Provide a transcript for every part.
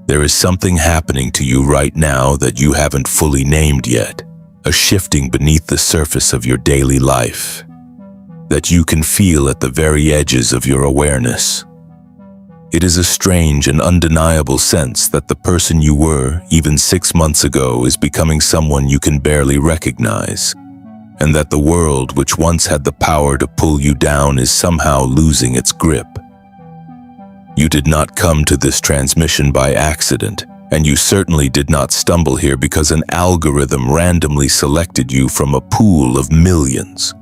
There is something happening to you right now that you haven't fully named yet, a shifting beneath the surface of your daily life, that you can feel at the very edges of your awareness. It is a strange and undeniable sense that the person you were even 6 months ago is becoming someone you can barely recognize, and that the world which once had the power to pull you down is somehow losing its grip. You did not come to this transmission by accident, and you certainly did not stumble here because an algorithm randomly selected you from a pool of millions.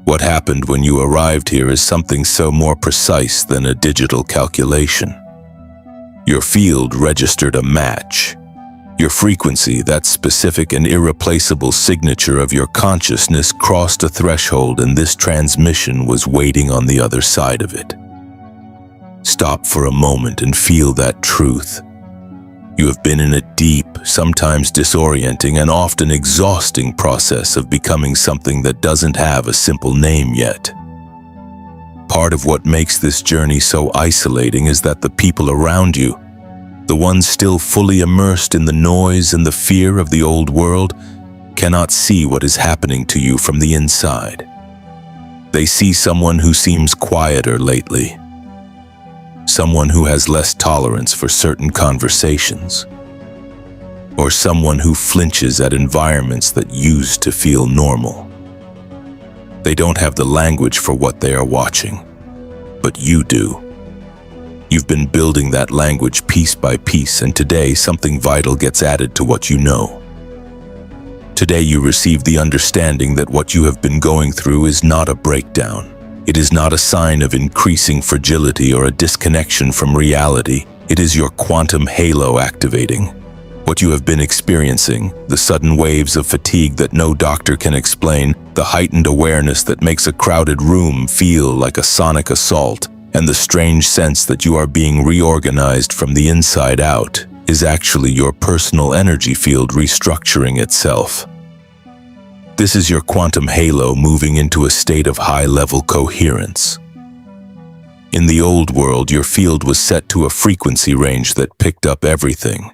What happened when you arrived here is something so more precise than a digital calculation. Your field registered a match. Your frequency, that specific and irreplaceable signature of your consciousness, crossed a threshold, and this transmission was waiting on the other side of it. Stop for a moment and feel that truth. You have been in a deep, sometimes disorienting and often exhausting process of becoming something that doesn't have a simple name yet. Part of what makes this journey so isolating is that the people around you, the ones still fully immersed in the noise and the fear of the old world, cannot see what is happening to you from the inside. They see someone who seems quieter lately, someone who has less tolerance for certain conversations, or someone who flinches at environments that used to feel normal. They don't have the language for what they are watching, but you do. You've been building that language piece by piece, and today something vital gets added to what you know. Today you receive the understanding that what you have been going through is not a breakdown. It is not a sign of increasing fragility or a disconnection from reality. It is your quantum halo activating. What you have been experiencing, the sudden waves of fatigue that no doctor can explain, the heightened awareness that makes a crowded room feel like a sonic assault, and the strange sense that you are being reorganized from the inside out, is actually your personal energy field restructuring itself. This is your quantum halo moving into a state of high-level coherence. In the old world, your field was set to a frequency range that picked up everything.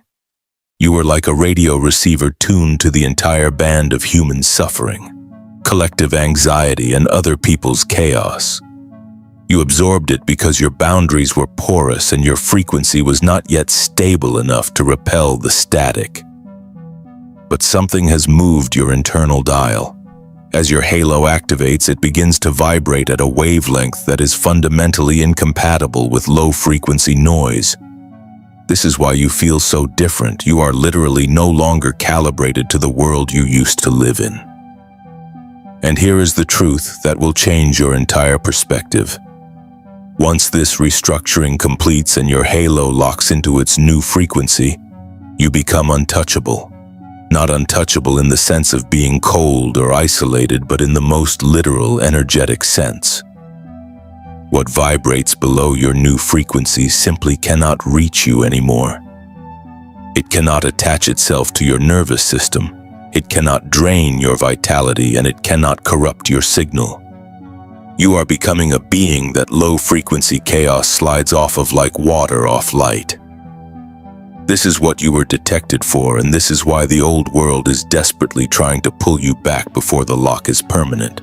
You were like a radio receiver tuned to the entire band of human suffering, collective anxiety, and other people's chaos. You absorbed it because your boundaries were porous and your frequency was not yet stable enough to repel the static. But something has moved your internal dial. As your halo activates, it begins to vibrate at a wavelength that is fundamentally incompatible with low-frequency noise. This is why you feel so different. You are literally no longer calibrated to the world you used to live in. And here is the truth that will change your entire perspective. Once this restructuring completes and your halo locks into its new frequency, you become untouchable. Not untouchable in the sense of being cold or isolated, but in the most literal, energetic sense. What vibrates below your new frequency simply cannot reach you anymore. It cannot attach itself to your nervous system. It cannot drain your vitality, and it cannot corrupt your signal. You are becoming a being that low-frequency chaos slides off of like water off light. This is what you were detected for, and this is why the old world is desperately trying to pull you back before the lock is permanent.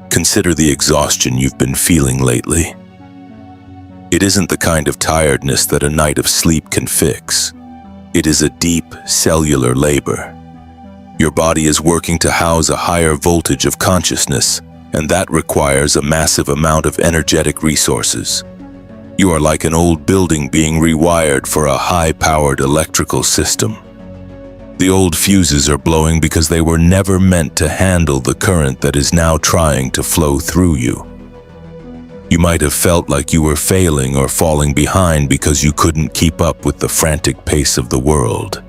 Consider the exhaustion you've been feeling lately. It isn't the kind of tiredness that a night of sleep can fix. It is a deep, cellular labor. Your body is working to house a higher voltage of consciousness, and that requires a massive amount of energetic resources. You are like an old building being rewired for a high-powered electrical system. The old fuses are blowing because they were never meant to handle the current that is now trying to flow through you. You might have felt like you were failing or falling behind because you couldn't keep up with the frantic pace of the world.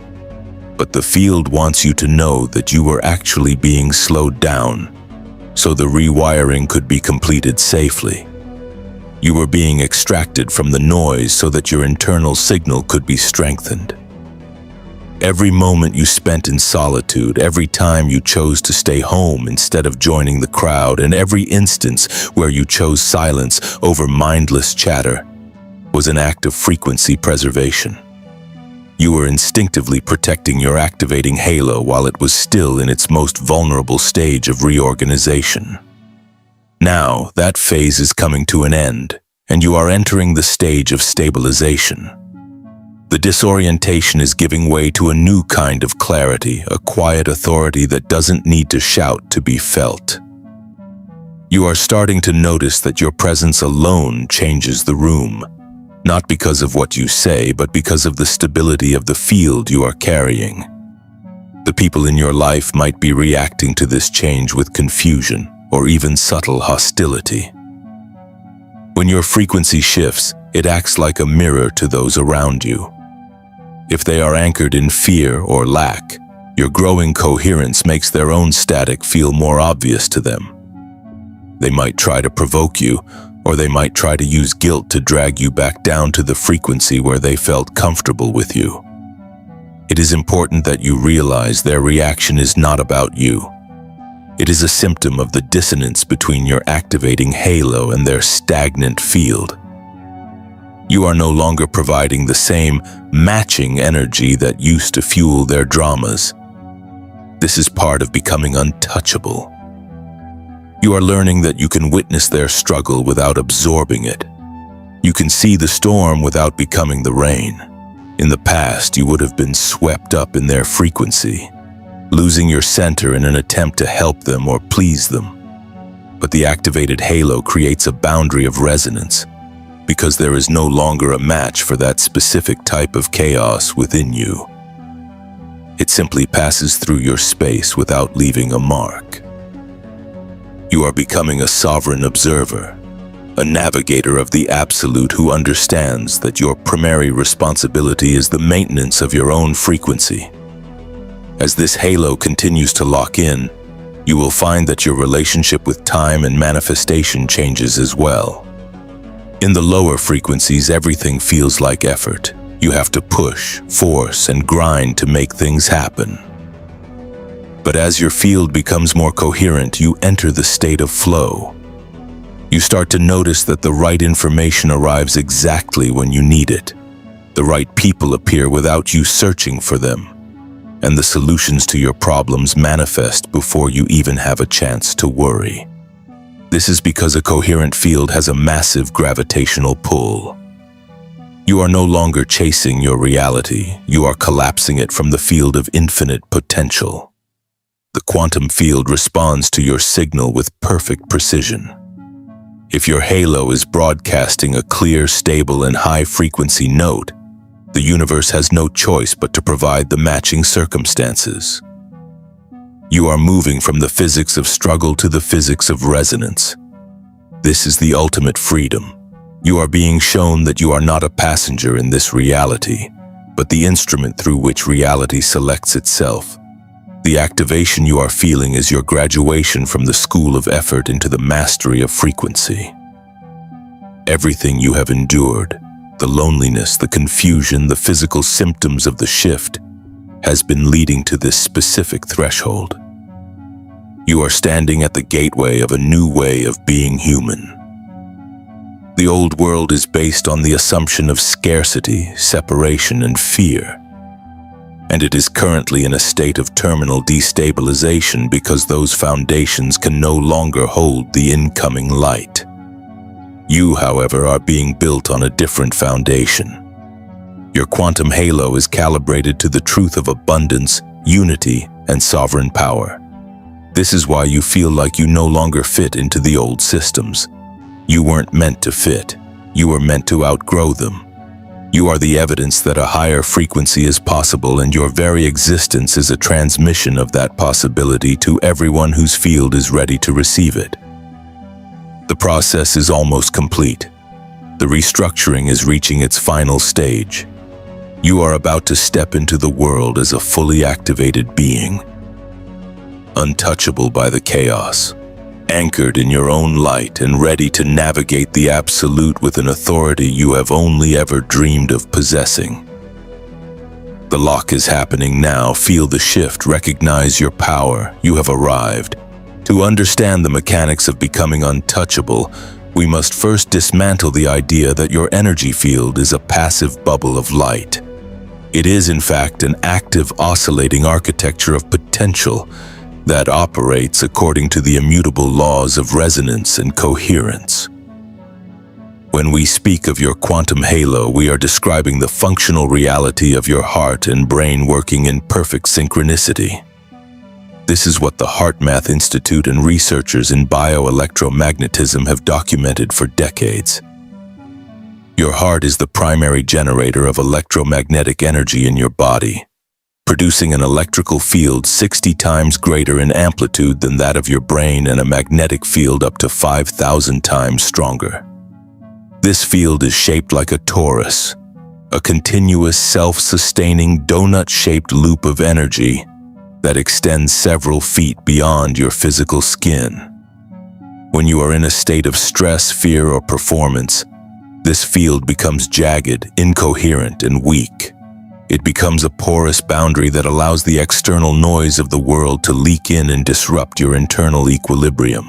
But the field wants you to know that you were actually being slowed down, so the rewiring could be completed safely. You were being extracted from the noise so that your internal signal could be strengthened. Every moment you spent in solitude, every time you chose to stay home instead of joining the crowd, and every instance where you chose silence over mindless chatter was an act of frequency preservation. You were instinctively protecting your activating halo while it was still in its most vulnerable stage of reorganization. Now, that phase is coming to an end, and you are entering the stage of stabilization. The disorientation is giving way to a new kind of clarity, a quiet authority that doesn't need to shout to be felt. You are starting to notice that your presence alone changes the room, not because of what you say, but because of the stability of the field you are carrying. The people in your life might be reacting to this change with confusion or even subtle hostility. When your frequency shifts, it acts like a mirror to those around you. If they are anchored in fear or lack, your growing coherence makes their own static feel more obvious to them. They might try to provoke you, or they might try to use guilt to drag you back down to the frequency where they felt comfortable with you. It is important that you realize their reaction is not about you. It is a symptom of the dissonance between your activating halo and their stagnant field. You are no longer providing the same matching energy that used to fuel their dramas. This is part of becoming untouchable. You are learning that you can witness their struggle without absorbing it. You can see the storm without becoming the rain. In the past, you would have been swept up in their frequency, losing your center in an attempt to help them or please them. But the activated halo creates a boundary of resonance, because there is no longer a match for that specific type of chaos within you. It simply passes through your space without leaving a mark. You are becoming a sovereign observer, a navigator of the absolute who understands that your primary responsibility is the maintenance of your own frequency. As this halo continues to lock in, you will find that your relationship with time and manifestation changes as well. In the lower frequencies, everything feels like effort. You have to push, force, and grind to make things happen. But as your field becomes more coherent, you enter the state of flow. You start to notice that the right information arrives exactly when you need it. The right people appear without you searching for them, and the solutions to your problems manifest before you even have a chance to worry. This is because a coherent field has a massive gravitational pull. You are no longer chasing your reality, you are collapsing it from the field of infinite potential. The quantum field responds to your signal with perfect precision. If your halo is broadcasting a clear, stable, and high-frequency note, the universe has no choice but to provide the matching circumstances. You are moving from the physics of struggle to the physics of resonance. This is the ultimate freedom. You are being shown that you are not a passenger in this reality, but the instrument through which reality selects itself. The activation you are feeling is your graduation from the school of effort into the mastery of frequency. Everything you have endured, the loneliness, the confusion, the physical symptoms of the shift, has been leading to this specific threshold. You are standing at the gateway of a new way of being human. The old world is based on the assumption of scarcity, separation, and fear. And it is currently in a state of terminal destabilization because those foundations can no longer hold the incoming light. You, however, are being built on a different foundation. Your quantum halo is calibrated to the truth of abundance, unity, and sovereign power. This is why you feel like you no longer fit into the old systems. You weren't meant to fit. You were meant to outgrow them. You are the evidence that a higher frequency is possible, and your very existence is a transmission of that possibility to everyone whose field is ready to receive it. The process is almost complete. The restructuring is reaching its final stage. You are about to step into the world as a fully activated being, untouchable by the chaos, anchored in your own light and ready to navigate the absolute with an authority you have only ever dreamed of possessing. The lock is happening now. Feel the shift. Recognize your power. You have arrived. To understand the mechanics of becoming untouchable, we must first dismantle the idea that your energy field is a passive bubble of light. It is, in fact, an active, oscillating architecture of potential that operates according to the immutable laws of resonance and coherence. When we speak of your quantum halo, we are describing the functional reality of your heart and brain working in perfect synchronicity. This is what the HeartMath Institute and researchers in bioelectromagnetism have documented for decades. Your heart is the primary generator of electromagnetic energy in your body, producing an electrical field 60 times greater in amplitude than that of your brain and a magnetic field up to 5,000 times stronger. This field is shaped like a torus, a continuous self-sustaining donut-shaped loop of energy that extends several feet beyond your physical skin. When you are in a state of stress, fear, or performance, this field becomes jagged, incoherent, and weak. It becomes a porous boundary that allows the external noise of the world to leak in and disrupt your internal equilibrium.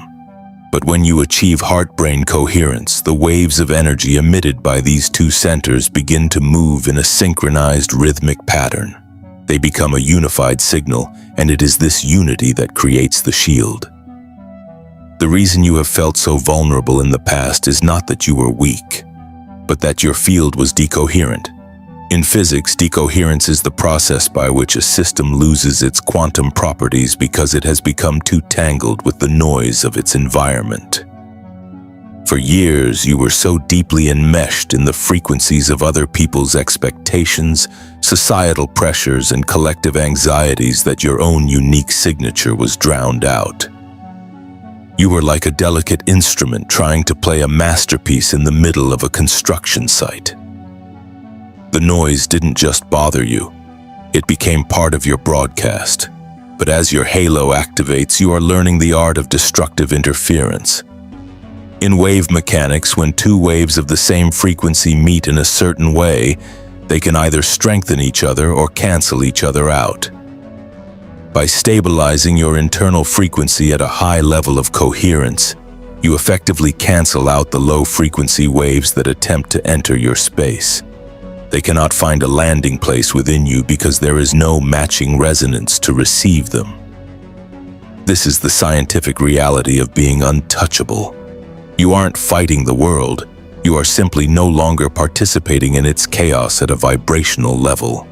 But when you achieve heart-brain coherence, the waves of energy emitted by these two centers begin to move in a synchronized rhythmic pattern. They become a unified signal, and it is this unity that creates the shield. The reason you have felt so vulnerable in the past is not that you were weak, but that your field was decoherent. In physics, decoherence is the process by which a system loses its quantum properties because it has become too tangled with the noise of its environment. For years, you were so deeply enmeshed in the frequencies of other people's expectations, societal pressures, and collective anxieties that your own unique signature was drowned out. You were like a delicate instrument trying to play a masterpiece in the middle of a construction site. The noise didn't just bother you, it became part of your broadcast. But as your halo activates, you are learning the art of destructive interference. In wave mechanics, when two waves of the same frequency meet in a certain way, they can either strengthen each other or cancel each other out. By stabilizing your internal frequency at a high level of coherence, you effectively cancel out the low-frequency waves that attempt to enter your space. They cannot find a landing place within you because there is no matching resonance to receive them. This is the scientific reality of being untouchable. You aren't fighting the world, you are simply no longer participating in its chaos at a vibrational level.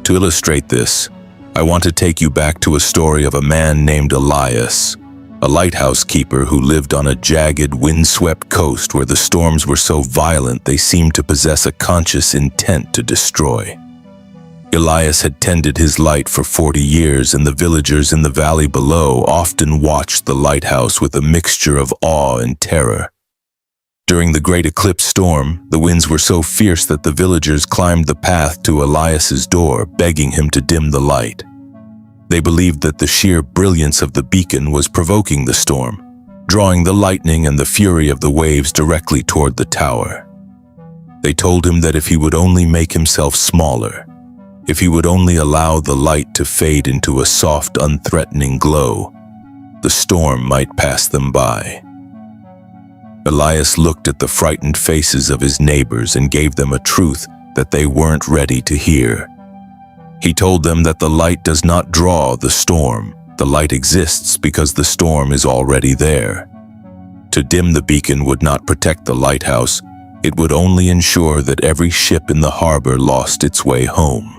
To illustrate this, I want to take you back to a story of a man named Elias, a lighthouse keeper who lived on a jagged, windswept coast where the storms were so violent they seemed to possess a conscious intent to destroy. Elias had tended his light for 40 years, and the villagers in the valley below often watched the lighthouse with a mixture of awe and terror. During the great eclipse storm, the winds were so fierce that the villagers climbed the path to Elias's door, begging him to dim the light. They believed that the sheer brilliance of the beacon was provoking the storm, drawing the lightning and the fury of the waves directly toward the tower. They told him that if he would only make himself smaller, if he would only allow the light to fade into a soft, unthreatening glow, the storm might pass them by. Elias looked at the frightened faces of his neighbors and gave them a truth that they weren't ready to hear. He told them that the light does not draw the storm. The light exists because the storm is already there. To dim the beacon would not protect the lighthouse. It would only ensure that every ship in the harbor lost its way home.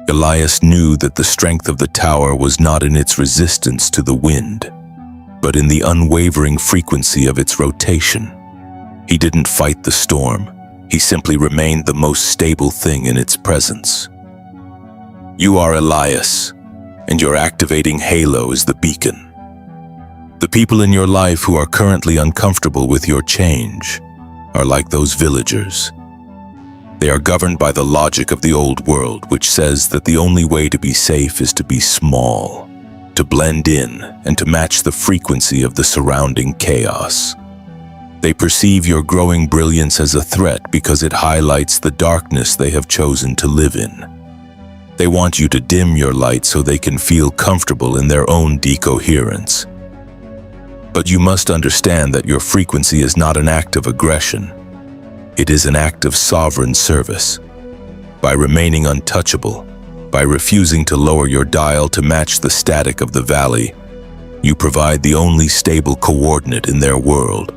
Elias knew that the strength of the tower was not in its resistance to the wind, but in the unwavering frequency of its rotation. He didn't fight the storm. He simply remained the most stable thing in its presence. You are Elias, and your activating halo is the beacon. The people in your life who are currently uncomfortable with your change are like those villagers. They are governed by the logic of the old world, which says that the only way to be safe is to be small, to blend in, and to match the frequency of the surrounding chaos. They perceive your growing brilliance as a threat because it highlights the darkness they have chosen to live in. They want you to dim your light so they can feel comfortable in their own decoherence. But you must understand that your frequency is not an act of aggression. It is an act of sovereign service. By remaining untouchable, by refusing to lower your dial to match the static of the valley, you provide the only stable coordinate in their world.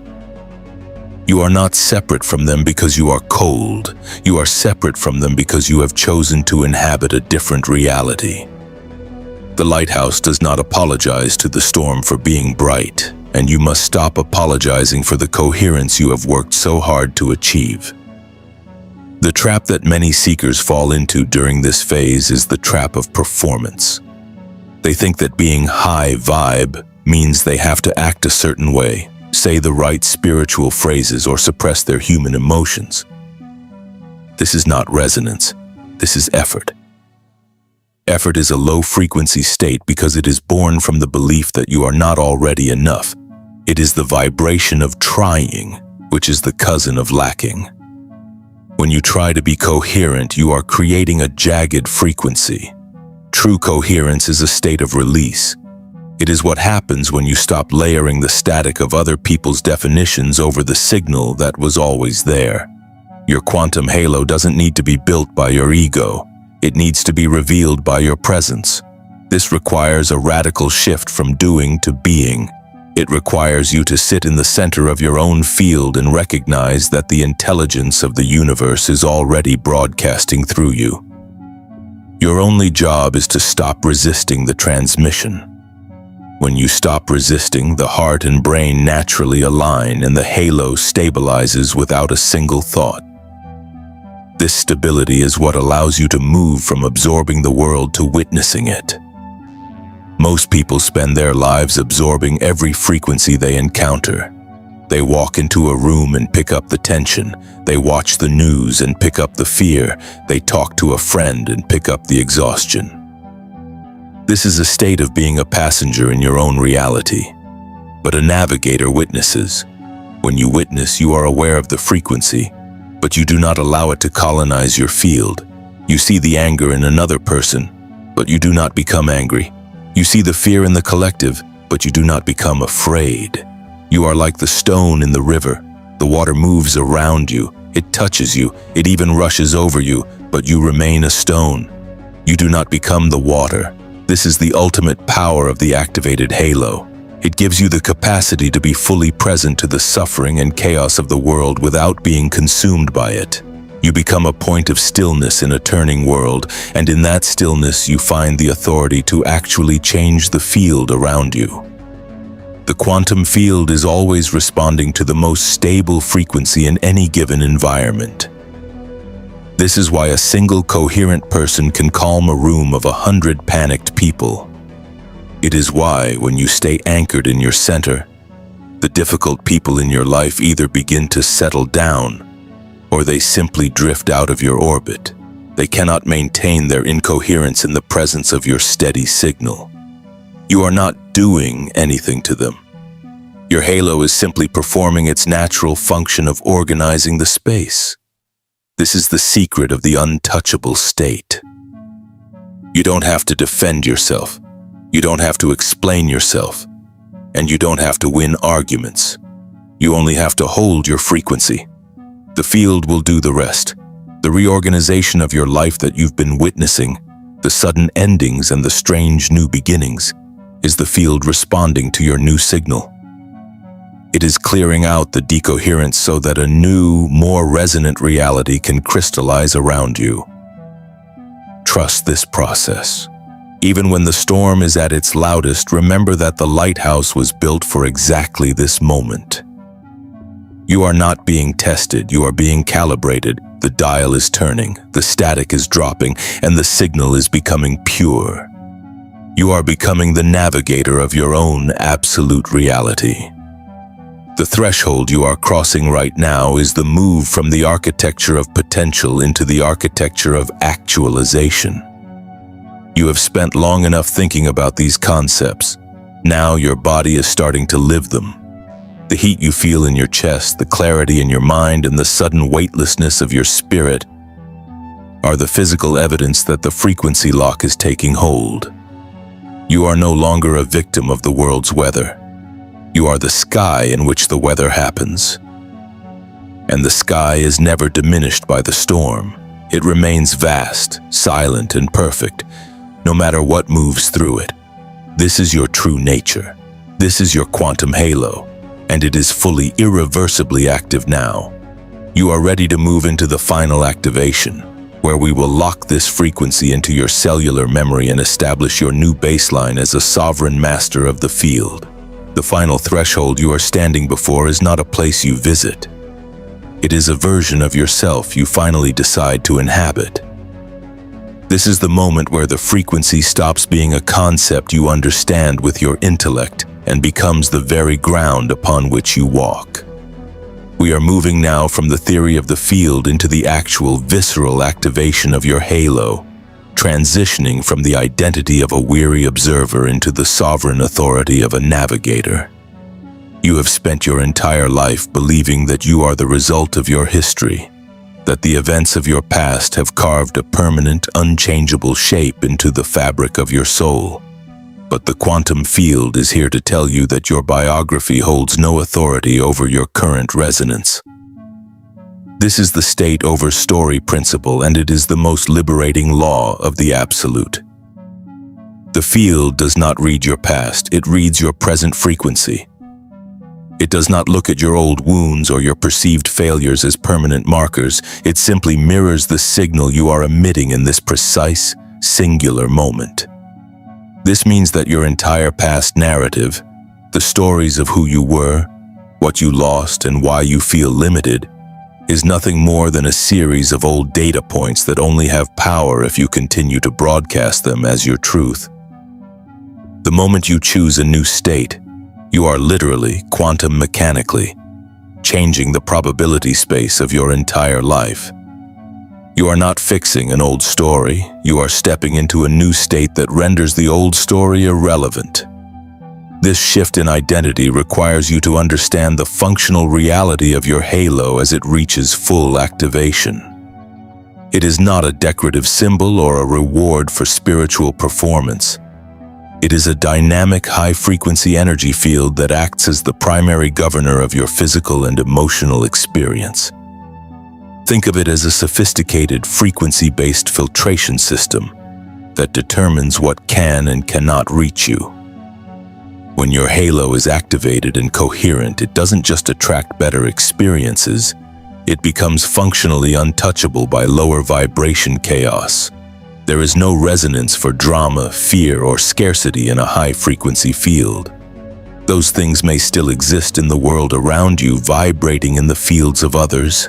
You are not separate from them because you are cold. You are separate from them because you have chosen to inhabit a different reality. The lighthouse does not apologize to the storm for being bright, and you must stop apologizing for the coherence you have worked so hard to achieve. The trap that many seekers fall into during this phase is the trap of performance. They think that being high vibe means they have to act a certain way, say the right spiritual phrases, or suppress their human emotions. This is not resonance. This is effort. Effort is a low-frequency state because it is born from the belief that you are not already enough. It is the vibration of trying, which is the cousin of lacking. When you try to be coherent, you are creating a jagged frequency. True coherence is a state of release. It is what happens when you stop layering the static of other people's definitions over the signal that was always there. Your quantum halo doesn't need to be built by your ego. It needs to be revealed by your presence. This requires a radical shift from doing to being. It requires you to sit in the center of your own field and recognize that the intelligence of the universe is already broadcasting through you. Your only job is to stop resisting the transmission. When you stop resisting, the heart and brain naturally align and the halo stabilizes without a single thought. This stability is what allows you to move from absorbing the world to witnessing it. Most people spend their lives absorbing every frequency they encounter. They walk into a room and pick up the tension. They watch the news and pick up the fear. They talk to a friend and pick up the exhaustion. This is a state of being a passenger in your own reality. But a navigator witnesses. When you witness, you are aware of the frequency, but you do not allow it to colonize your field. You see the anger in another person, but you do not become angry. You see the fear in the collective, but you do not become afraid. You are like the stone in the river. The water moves around you. It touches you. It even rushes over you, but you remain a stone. You do not become the water. This is the ultimate power of the activated halo. It gives you the capacity to be fully present to the suffering and chaos of the world without being consumed by it. You become a point of stillness in a turning world, and in that stillness you find the authority to actually change the field around you. The quantum field is always responding to the most stable frequency in any given environment. This is why a single coherent person can calm a room of 100 panicked people. It is why, when you stay anchored in your center, the difficult people in your life either begin to settle down or they simply drift out of your orbit. They cannot maintain their incoherence in the presence of your steady signal. You are not doing anything to them. Your halo is simply performing its natural function of organizing the space. This is the secret of the untouchable state. You don't have to defend yourself. You don't have to explain yourself. And you don't have to win arguments. You only have to hold your frequency. The field will do the rest. The reorganization of your life that you've been witnessing, the sudden endings and the strange new beginnings, is the field responding to your new signal. It is clearing out the decoherence so that a new, more resonant reality can crystallize around you. Trust this process. Even when the storm is at its loudest, remember that the lighthouse was built for exactly this moment. You are not being tested, you are being calibrated. The dial is turning, the static is dropping, and the signal is becoming pure. You are becoming the navigator of your own absolute reality. The threshold you are crossing right now is the move from the architecture of potential into the architecture of actualization. You have spent long enough thinking about these concepts. Now your body is starting to live them. The heat you feel in your chest, the clarity in your mind, and the sudden weightlessness of your spirit are the physical evidence that the frequency lock is taking hold. You are no longer a victim of the world's weather. You are the sky in which the weather happens. And the sky is never diminished by the storm. It remains vast, silent, and perfect, no matter what moves through it. This is your true nature. This is your quantum halo, and it is fully, irreversibly active now. You are ready to move into the final activation, where we will lock this frequency into your cellular memory and establish your new baseline as a sovereign master of the field. The final threshold you are standing before is not a place you visit. It is a version of yourself you finally decide to inhabit. This is the moment where the frequency stops being a concept you understand with your intellect and becomes the very ground upon which you walk. We are moving now from the theory of the field into the actual visceral activation of your halo, transitioning from the identity of a weary observer into the sovereign authority of a navigator. You have spent your entire life believing that you are the result of your history, that the events of your past have carved a permanent, unchangeable shape into the fabric of your soul. But the quantum field is here to tell you that your biography holds no authority over your current resonance. This is the state over story principle, and it is the most liberating law of the absolute. The field does not read your past, it reads your present frequency. It does not look at your old wounds or your perceived failures as permanent markers. It simply mirrors the signal you are emitting in this precise, singular moment. This means that your entire past narrative, the stories of who you were, what you lost, and why you feel limited, is nothing more than a series of old data points that only have power if you continue to broadcast them as your truth. The moment you choose a new state, you are literally, quantum mechanically, changing the probability space of your entire life. You are not fixing an old story, you are stepping into a new state that renders the old story irrelevant. This shift in identity requires you to understand the functional reality of your halo as it reaches full activation. It is not a decorative symbol or a reward for spiritual performance. It is a dynamic, high-frequency energy field that acts as the primary governor of your physical and emotional experience. Think of it as a sophisticated, frequency-based filtration system that determines what can and cannot reach you. When your halo is activated and coherent, it doesn't just attract better experiences, it becomes functionally untouchable by lower vibration chaos. There is no resonance for drama, fear, or scarcity in a high-frequency field. Those things may still exist in the world around you, vibrating in the fields of others,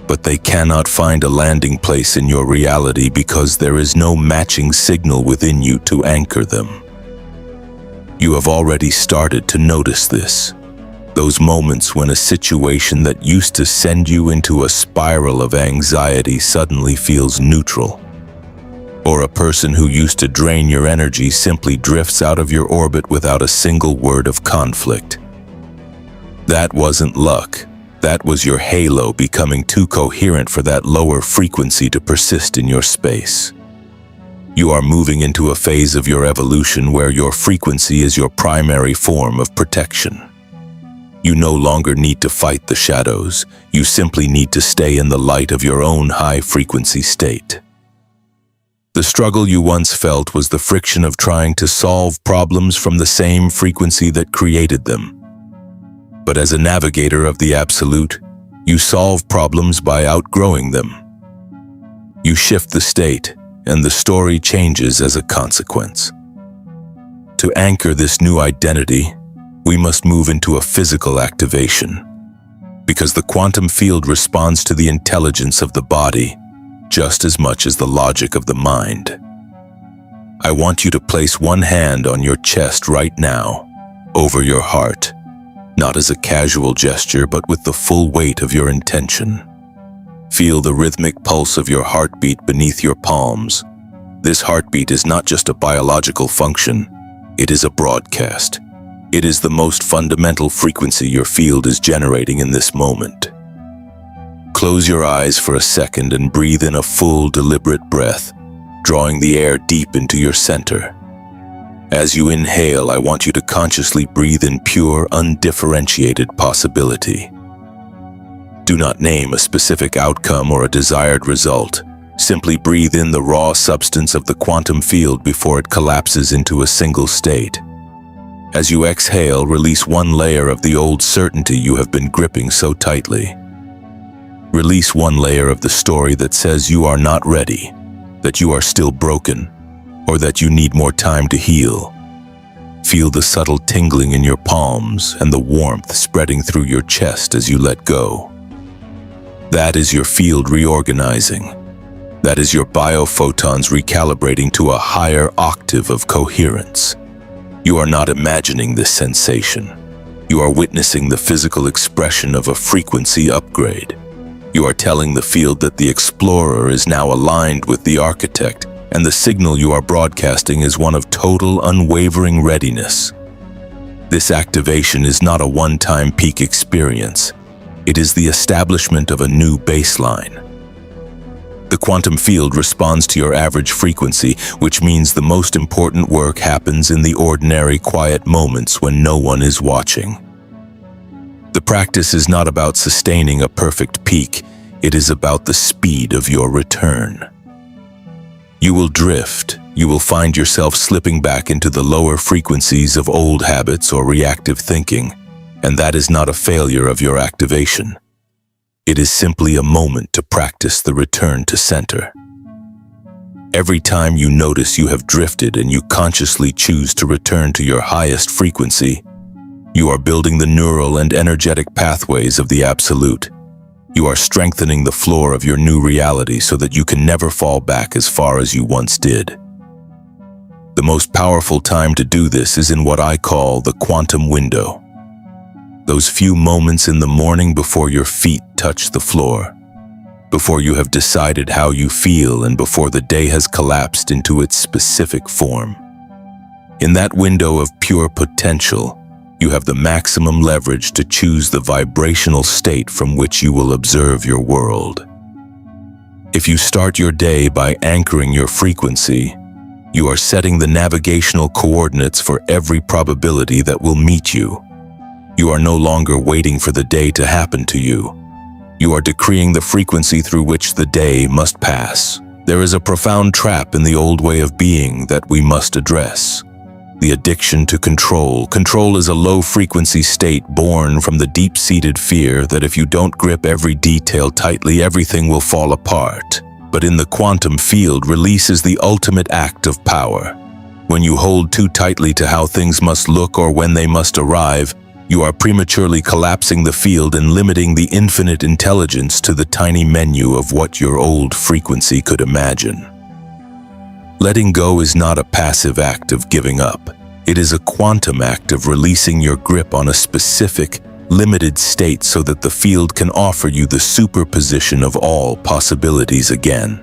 but they cannot find a landing place in your reality because there is no matching signal within you to anchor them. You have already started to notice this. Those moments when a situation that used to send you into a spiral of anxiety suddenly feels neutral. Or a person who used to drain your energy simply drifts out of your orbit without a single word of conflict. That wasn't luck. That was your halo becoming too coherent for that lower frequency to persist in your space. You are moving into a phase of your evolution where your frequency is your primary form of protection. You no longer need to fight the shadows. You simply need to stay in the light of your own high-frequency state. The struggle you once felt was the friction of trying to solve problems from the same frequency that created them. But as a navigator of the absolute, you solve problems by outgrowing them. You shift the state, and the story changes as a consequence. To anchor this new identity, we must move into a physical activation, because the quantum field responds to the intelligence of the body just as much as the logic of the mind. I want you to place one hand on your chest right now, over your heart, not as a casual gesture, but with the full weight of your intention. Feel the rhythmic pulse of your heartbeat beneath your palms. This heartbeat is not just a biological function, it is a broadcast. It is the most fundamental frequency your field is generating in this moment. Close your eyes for a second and breathe in a full, deliberate breath, drawing the air deep into your center. As you inhale, I want you to consciously breathe in pure, undifferentiated possibility. Do not name a specific outcome or a desired result. Simply breathe in the raw substance of the quantum field before it collapses into a single state. As you exhale, release one layer of the old certainty you have been gripping so tightly. Release one layer of the story that says you are not ready, that you are still broken, or that you need more time to heal. Feel the subtle tingling in your palms and the warmth spreading through your chest as you let go. That is your field reorganizing. That is your biophotons recalibrating to a higher octave of coherence. You are not imagining this sensation. You are witnessing the physical expression of a frequency upgrade. You are telling the field that the explorer is now aligned with the architect, and the signal you are broadcasting is one of total, unwavering readiness. This activation is not a one-time peak experience. It is the establishment of a new baseline. The quantum field responds to your average frequency, which means the most important work happens in the ordinary, quiet moments when no one is watching. The practice is not about sustaining a perfect peak. It is about the speed of your return. You will drift. You will find yourself slipping back into the lower frequencies of old habits or reactive thinking, and that is not a failure of your activation. It is simply a moment to practice the return to center. Every time you notice you have drifted and you consciously choose to return to your highest frequency, you are building the neural and energetic pathways of the absolute. You are strengthening the floor of your new reality so that you can never fall back as far as you once did. The most powerful time to do this is in what I call the quantum window. Those few moments in the morning before your feet touch the floor, before you have decided how you feel and before the day has collapsed into its specific form. In that window of pure potential, you have the maximum leverage to choose the vibrational state from which you will observe your world. If you start your day by anchoring your frequency, you are setting the navigational coordinates for every probability that will meet you. You are no longer waiting for the day to happen to you. You are decreeing the frequency through which the day must pass. There is a profound trap in the old way of being that we must address. The addiction to control. Control is a low-frequency state born from the deep-seated fear that if you don't grip every detail tightly, everything will fall apart. But in the quantum field, release is the ultimate act of power. When you hold too tightly to how things must look or when they must arrive, you are prematurely collapsing the field and limiting the infinite intelligence to the tiny menu of what your old frequency could imagine. Letting go is not a passive act of giving up. It is a quantum act of releasing your grip on a specific, limited state so that the field can offer you the superposition of all possibilities again.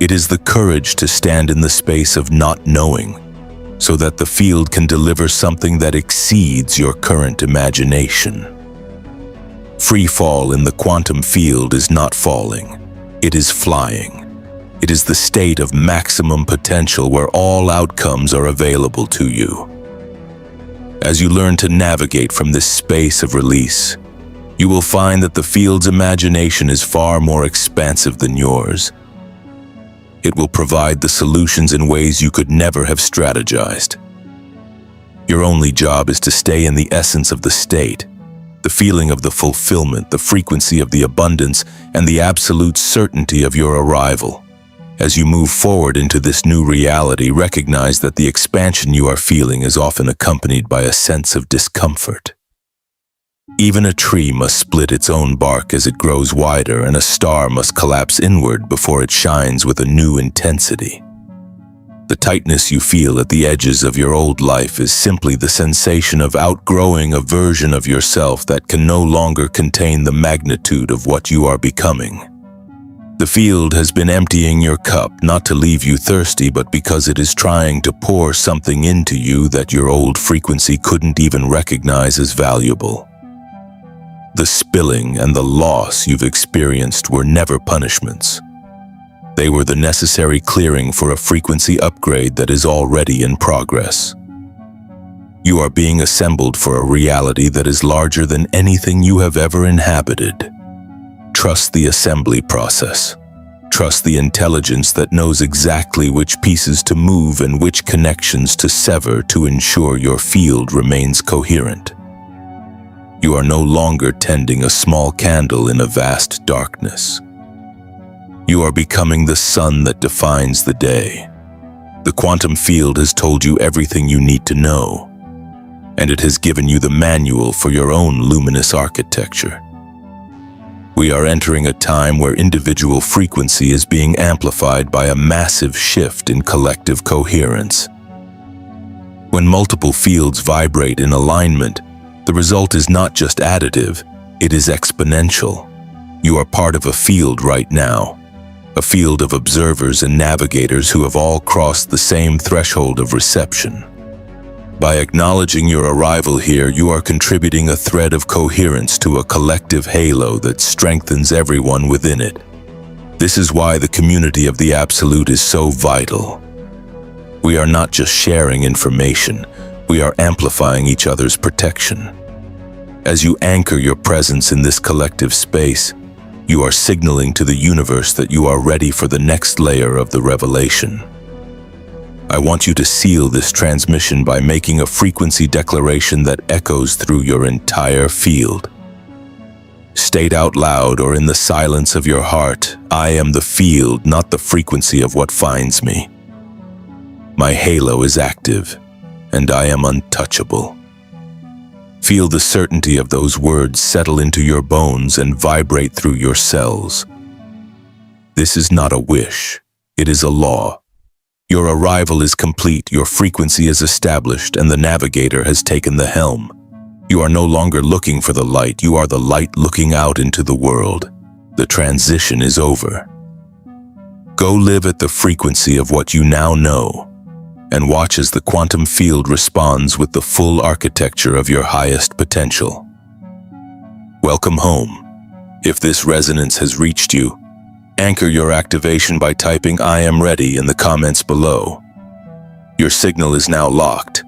It is the courage to stand in the space of not knowing, so that the field can deliver something that exceeds your current imagination. Free fall in the quantum field is not falling, it is flying. It is the state of maximum potential where all outcomes are available to you. As you learn to navigate from this space of release, you will find that the field's imagination is far more expansive than yours. It will provide the solutions in ways you could never have strategized. Your only job is to stay in the essence of the state, the feeling of the fulfillment, the frequency of the abundance, and the absolute certainty of your arrival. As you move forward into this new reality, recognize that the expansion you are feeling is often accompanied by a sense of discomfort. Even a tree must split its own bark as it grows wider, and a star must collapse inward before it shines with a new intensity. The tightness you feel at the edges of your old life is simply the sensation of outgrowing a version of yourself that can no longer contain the magnitude of what you are becoming. The field has been emptying your cup not to leave you thirsty, but because it is trying to pour something into you that your old frequency couldn't even recognize as valuable. The spilling and the loss you've experienced were never punishments. They were the necessary clearing for a frequency upgrade that is already in progress. You are being assembled for a reality that is larger than anything you have ever inhabited. Trust the assembly process. Trust the intelligence that knows exactly which pieces to move and which connections to sever to ensure your field remains coherent. You are no longer tending a small candle in a vast darkness. You are becoming the sun that defines the day. The quantum field has told you everything you need to know, and it has given you the manual for your own luminous architecture. We are entering a time where individual frequency is being amplified by a massive shift in collective coherence. When multiple fields vibrate in alignment, the result is not just additive, it is exponential. You are part of a field right now, a field of observers and navigators who have all crossed the same threshold of reception. By acknowledging your arrival here, you are contributing a thread of coherence to a collective halo that strengthens everyone within it. This is why the community of the Absolute is so vital. We are not just sharing information, we are amplifying each other's protection. As you anchor your presence in this collective space, you are signaling to the universe that you are ready for the next layer of the revelation. I want you to seal this transmission by making a frequency declaration that echoes through your entire field. State out loud or in the silence of your heart, I am the field, not the frequency of what finds me. My halo is active, and I am untouchable. Feel the certainty of those words settle into your bones and vibrate through your cells. This is not a wish, it is a law. Your arrival is complete, your frequency is established, and the navigator has taken the helm. You are no longer looking for the light, you are the light looking out into the world. The transition is over. Go live at the frequency of what you now know, and watch as the quantum field responds with the full architecture of your highest potential. Welcome home. If this resonance has reached you, anchor your activation by typing I am ready in the comments below. Your signal is now locked,